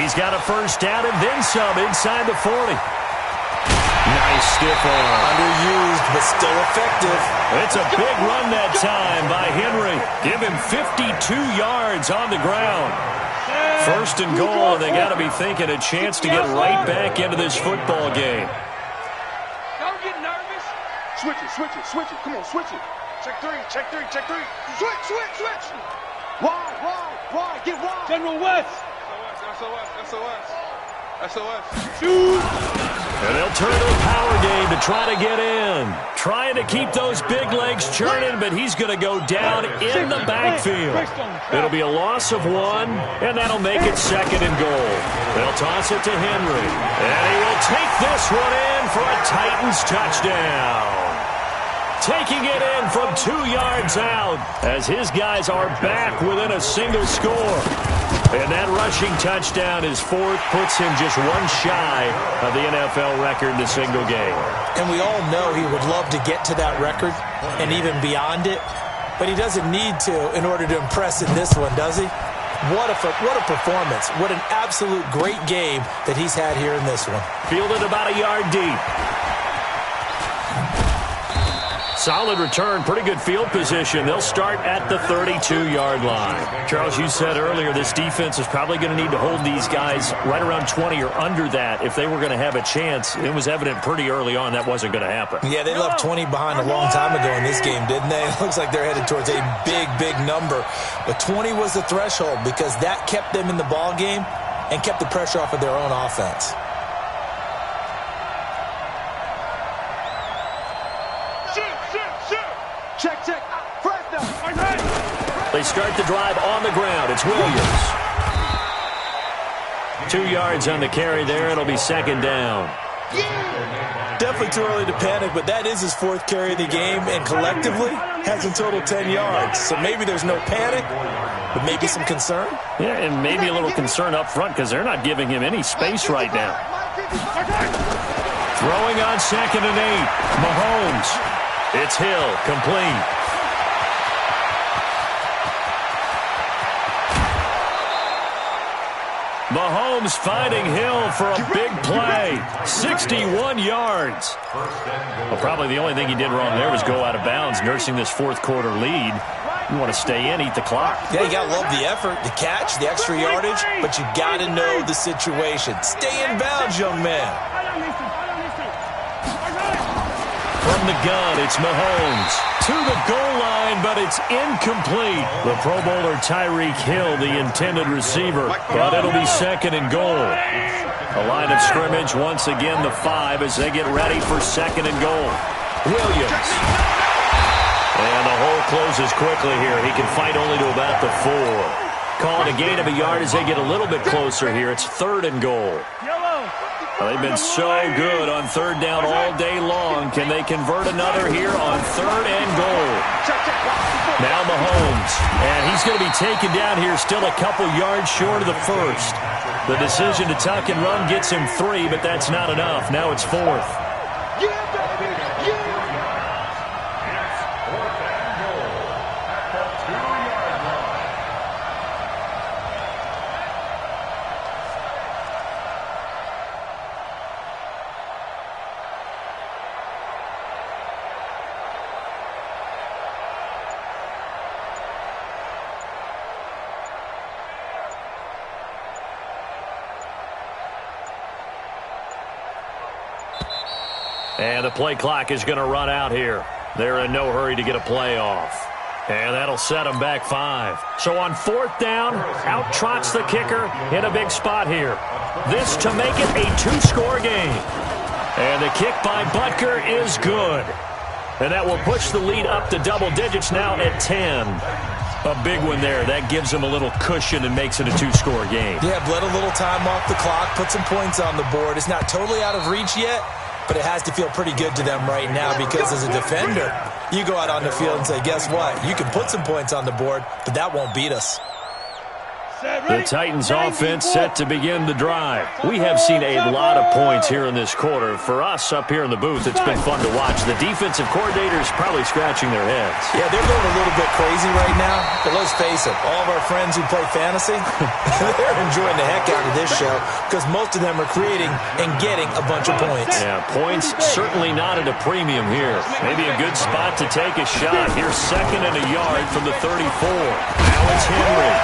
[SPEAKER 3] He's got a 1st down and then some inside the 40. Nice stiff arm.
[SPEAKER 5] Underused, but still effective.
[SPEAKER 3] It's a big run that time by Henry. Give him 52 yards on the ground. 1st and goal, and they got to be thinking a chance to get right back into this football game.
[SPEAKER 7] Don't get nervous. Switch it. Come on, switch it. Check three. Switch. Wide. Get wide. General West. SOS. Shoot.
[SPEAKER 3] And they'll turn to a power game to try to get in. Trying to keep those big legs churning, but he's going to go down in the backfield. It'll be a loss of 1, and that'll make it 2nd and goal. They'll toss it to Henry. And he will take this one in for a Titans touchdown. Taking it in from 2 yards out as his guys are back within a single score. And that rushing touchdown is 4th, puts him just 1 shy of the NFL record in a single game.
[SPEAKER 5] And we all know he would love to get to that record and even beyond it, but he doesn't need to in order to impress in this one, does he? What a performance. What an absolute great game that he's had here in this one.
[SPEAKER 3] Fielded about a yard deep. Solid return, pretty good field position. They'll start at the 32-yard line. Charles, you said earlier this defense is probably going to need to hold these guys right around 20 or under that if they were going to have a chance. It was evident pretty early on that wasn't going to happen.
[SPEAKER 5] Yeah, they left 20 behind a long time ago in this game, didn't they? It looks like they're headed towards a big number. But 20 was the threshold because that kept them in the ball game and kept the pressure off of their own offense.
[SPEAKER 7] Check.
[SPEAKER 3] They start the drive on the ground. It's Williams. 2 yards on the carry there. It'll be 2nd down.
[SPEAKER 5] Definitely too early to panic, but that is his 4th carry of the game, and collectively has in total 10 yards. So maybe there's no panic, but maybe some concern.
[SPEAKER 3] Yeah, and maybe a little concern up front because they're not giving him any space right now. Throwing on 2nd and 8. Mahomes. It's Hill, complete. Mahomes finding Hill for a big play. 61 yards. Well, probably the only thing he did wrong there was go out of bounds, nursing this 4th quarter lead. You want to stay in, eat the clock.
[SPEAKER 5] Yeah, you got to love the effort, the catch, the extra yardage, but you got to know the situation. Stay in bounds, young man.
[SPEAKER 3] From the gun, it's Mahomes. To the goal line, but it's incomplete. The Pro Bowler Tyreek Hill, the intended receiver, but it'll be 2nd and goal. A line of scrimmage, once again the 5 as they get ready for 2nd and goal. Williams. And the hole closes quickly here. He can fight only to about the 4. Calling a gain of a yard as they get a little bit closer here. It's 3rd and goal. Well, they've been so good on 3rd down all day long. Can they convert another here on 3rd and goal? Now Mahomes. And he's going to be taken down here still a couple yards short of the 1st. The decision to tuck and run gets him 3, but that's not enough. Now it's 4th. And the play clock is going to run out here. They're in no hurry to get a play off. And that'll set them back 5. So on 4th down, out trots the kicker in a big spot here. This to make it a 2-score game. And the kick by Butker is good. And that will push the lead up to double digits now at 10. A big one there. That gives them a little cushion and makes it a two-score game.
[SPEAKER 5] Yeah, bled a little time off the clock, put some points on the board. It's not totally out of reach yet, but it has to feel pretty good to them right now because as a defender, you go out on the field and say, guess what? You can put some points on the board, but that won't beat us.
[SPEAKER 3] The Titans offense set to begin the drive. We have seen a lot of points here in this quarter. For us up here in the booth, it's been fun to watch. The defensive coordinators probably scratching their heads.
[SPEAKER 5] Yeah, they're going a little bit crazy right now, but let's face it, all of our friends who play fantasy, they're enjoying the heck out of this show because most of them are creating and getting a bunch of points.
[SPEAKER 3] Yeah, points certainly not at a premium here. Maybe a good spot to take a shot. Here's 2nd and a yard from the 34. Now it's Henry.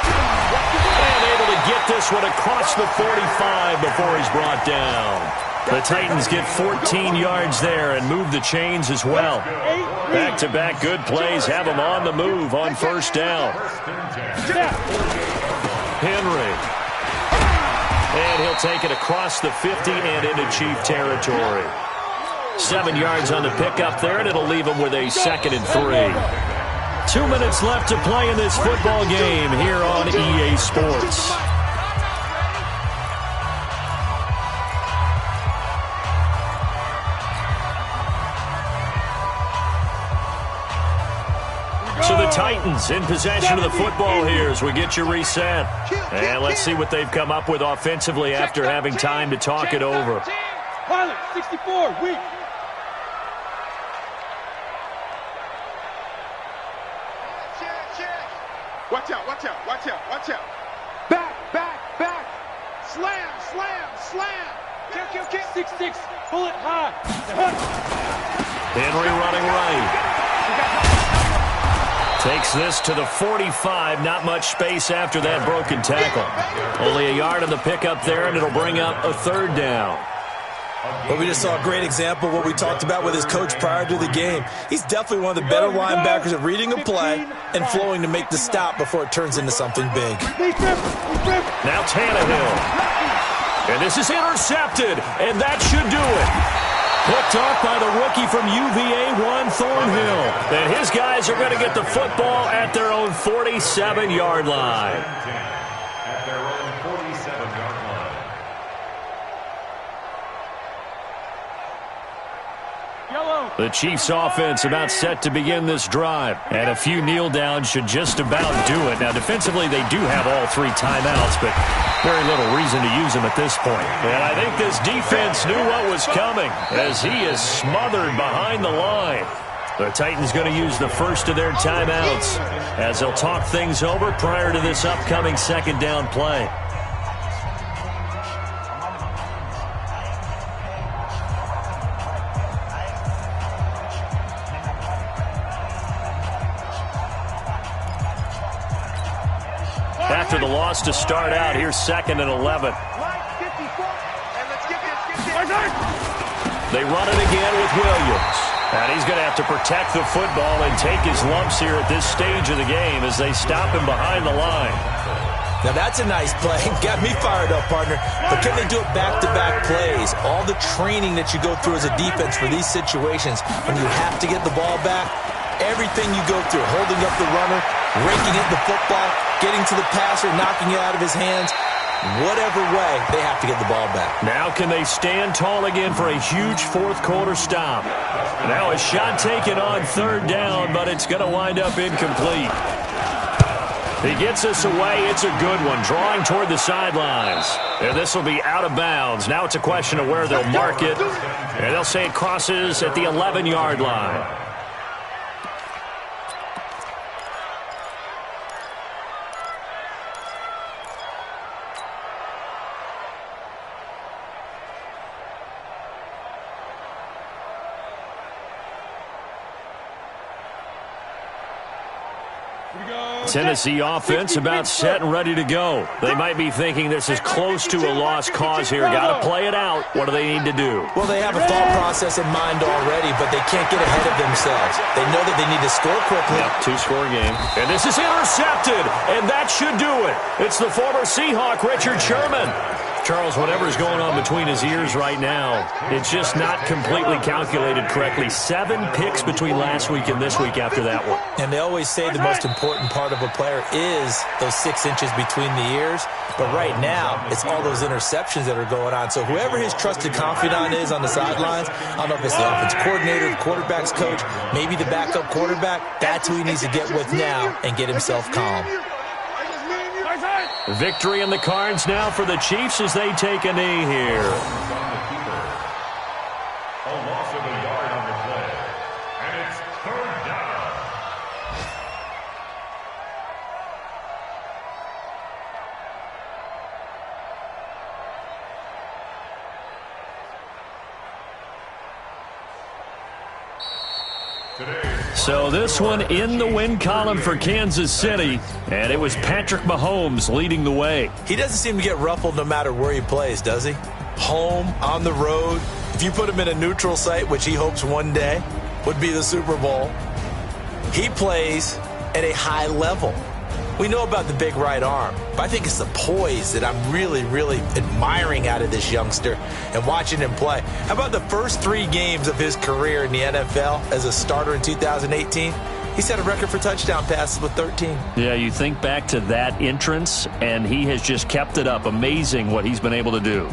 [SPEAKER 3] And able to get this one across the 45 before he's brought down. The Titans get 14 yards there and move the chains as well. Back-to-back good plays have them on the move on 1st down. Henry. And he'll take it across the 50 and into Chief territory. 7 yards on the pickup there, and it'll leave him with a 2nd and 3. 2 minutes left to play in this football game here on EA Sports. So the Titans in possession of the football here as we get you reset. And let's see what they've come up with offensively after having time to talk it over.
[SPEAKER 7] Pilot, 64, weak. Watch out, watch out, watch out, watch out. Back, back, back. Slam, slam, slam. Kick. 6-6, bullet high.
[SPEAKER 3] Henry running right. Takes this to the 45. Not much space after that broken tackle. Only a yard on the pickup there, and it'll bring up a 3rd down.
[SPEAKER 5] Well, we just saw a great example of what we talked about with his coach prior to the game. He's definitely one of the better linebackers at reading a play and flowing to make the stop before it turns into something big.
[SPEAKER 3] Now Tannehill. And this is intercepted, and that should do it. Picked off by the rookie from UVA, Juan Thornhill. And his guys are going to get the football at their own 47-yard line.
[SPEAKER 6] At their own 47-yard line.
[SPEAKER 3] The Chiefs offense about set to begin this drive. And a few kneel downs should just about do it. Now defensively they do have all 3 timeouts, but very little reason to use them at this point. And I think this defense knew what was coming as he is smothered behind the line. The Titans going to use the first of their timeouts as they'll talk things over prior to this upcoming 2nd down play. After the loss to start out, here's 2nd and 11. They run it again with Williams. And he's going to have to protect the football and take his lumps here at this stage of the game as they stop him behind the line.
[SPEAKER 5] Now that's a nice play. Got me fired up, partner. But can they do it back-to-back plays? All the training that you go through as a defense for these situations, when you have to get the ball back, everything you go through, holding up the runner, raking at the football, getting to the passer, knocking it out of his hands, whatever way, they have to get the ball back.
[SPEAKER 3] Now can they stand tall again for a huge 4th quarter stop? Now a shot taken on 3rd down, but it's going to wind up incomplete. He gets us away. It's a good one, drawing toward the sidelines. And this will be out of bounds. Now it's a question of where they'll mark it. And they'll say it crosses at the 11-yard line. Tennessee offense about set and ready to go. They might be thinking this is close to a lost cause here. Got to play it out. What do they need to do?
[SPEAKER 5] Well, they have a thought process in mind already, but they can't get ahead of themselves. They know that they need to score quickly.
[SPEAKER 3] Yep, 2-score game. And this is intercepted, and that should do it. It's the former Seahawk, Richard Sherman. Charles, whatever's going on between his ears right now, it's just not completely calculated correctly. 7 picks between last week and this week after that one.
[SPEAKER 5] And they always say the most important part of a player is those 6 inches between the ears. But right now, it's all those interceptions that are going on. So whoever his trusted confidant is on the sidelines, I don't know if it's the offensive coordinator, the quarterback's coach, maybe the backup quarterback, that's who he needs to get with now and get himself calm.
[SPEAKER 3] Victory in the cards now for the Chiefs as they take a knee here.
[SPEAKER 6] A loss of a yard on the play. And it's 3rd down.
[SPEAKER 3] So this one in the win column for Kansas City, and it was Patrick Mahomes leading the way.
[SPEAKER 5] He doesn't seem to get ruffled no matter where he plays, does he? Home, on the road. If you put him in a neutral site, which he hopes one day would be the Super Bowl, he plays at a high level. We know about the big right arm, but I think it's the poise that I'm really, really admiring out of this youngster and watching him play. How about the first 3 games of his career in the NFL as a starter in 2018? He set a record for touchdown passes with 13.
[SPEAKER 3] Yeah, you think back to that entrance, and he has just kept it up. Amazing what he's been able to do.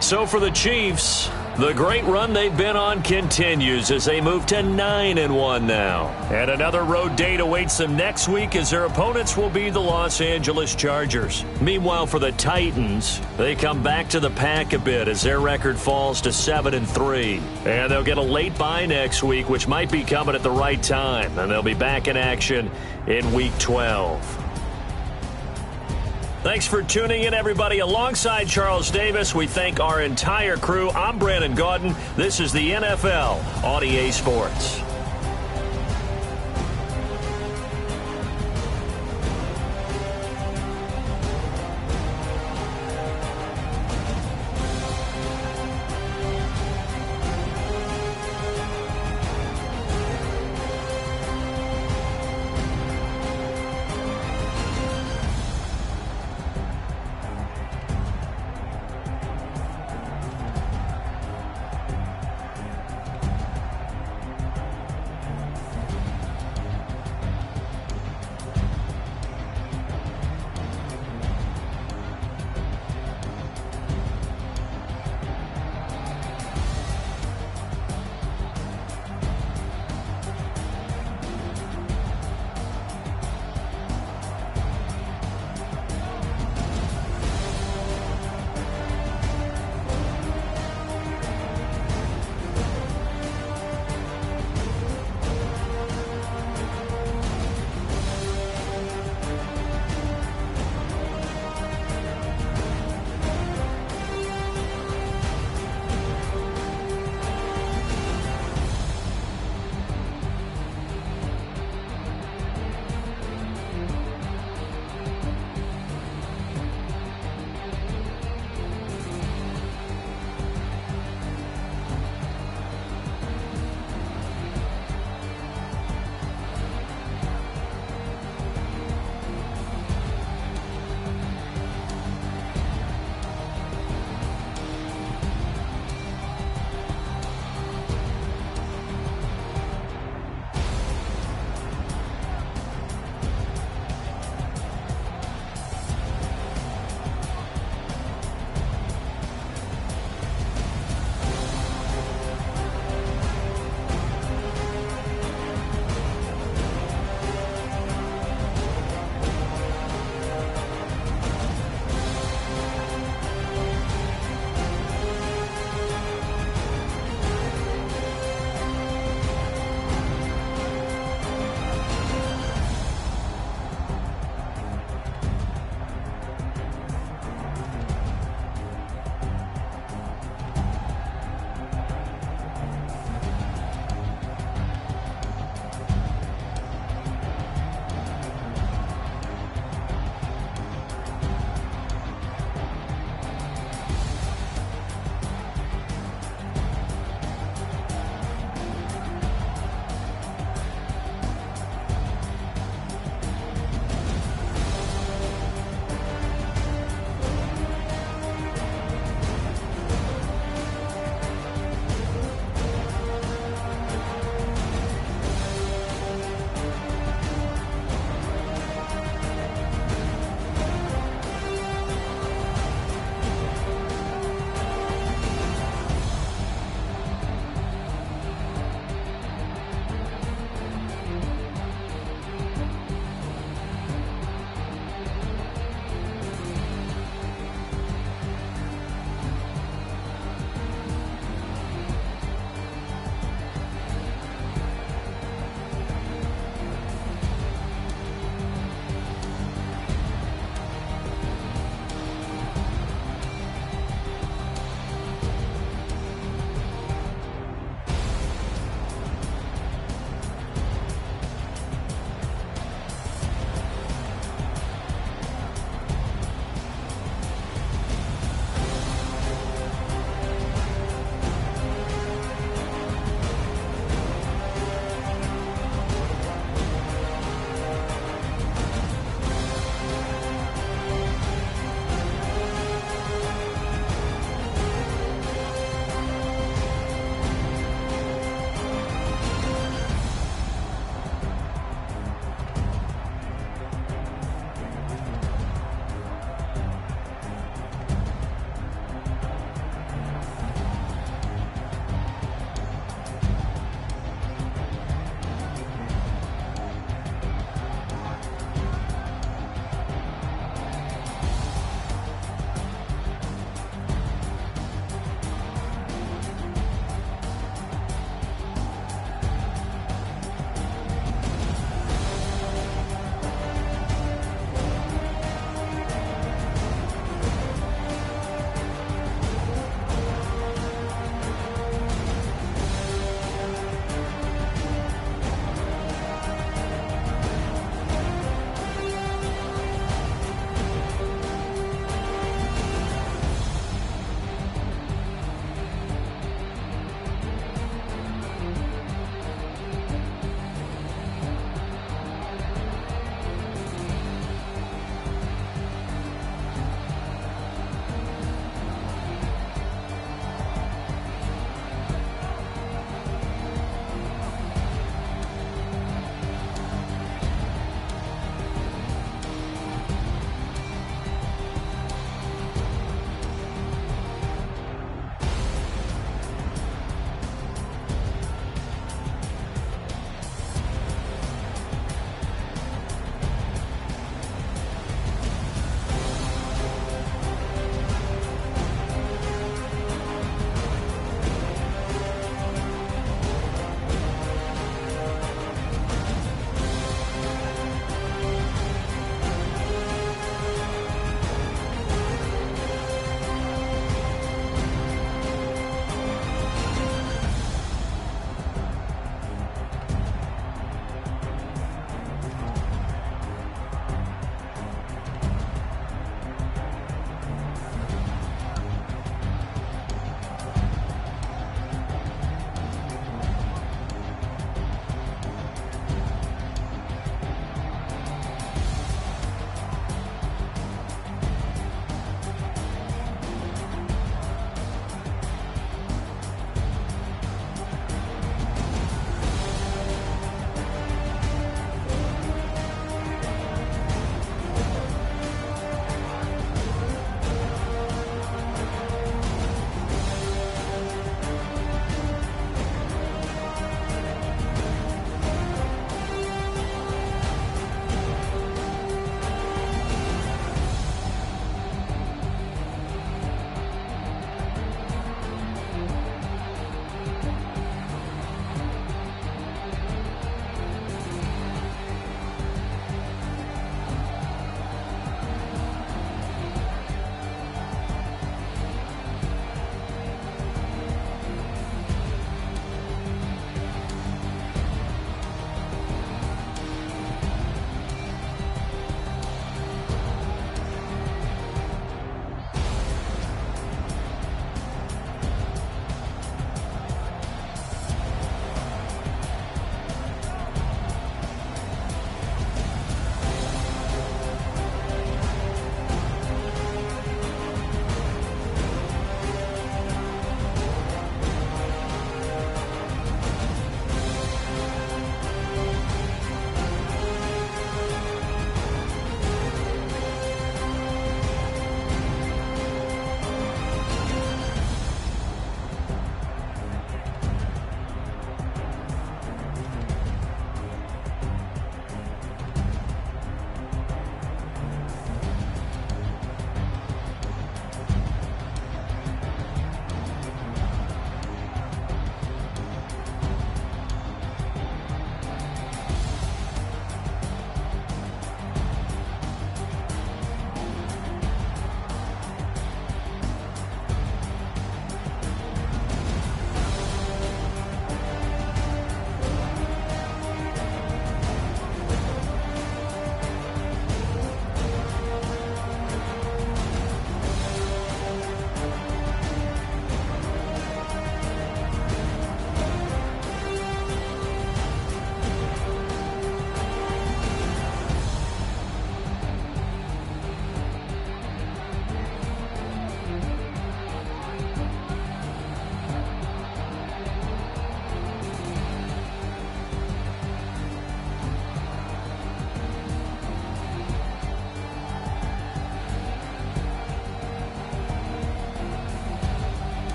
[SPEAKER 3] So for the Chiefs, the great run they've been on continues as they move to 9-1 now. And another road date awaits them next week as their opponents will be the Los Angeles Chargers. Meanwhile, for the Titans, they come back to the pack a bit as their record falls to 7-3. And they'll get a late bye next week, which might be coming at the right time. And they'll be back in action in Week 12. Thanks for tuning in, everybody. Alongside Charles Davis, we thank our entire crew. I'm Brandon Gaudin. This is the NFL on EA Sports.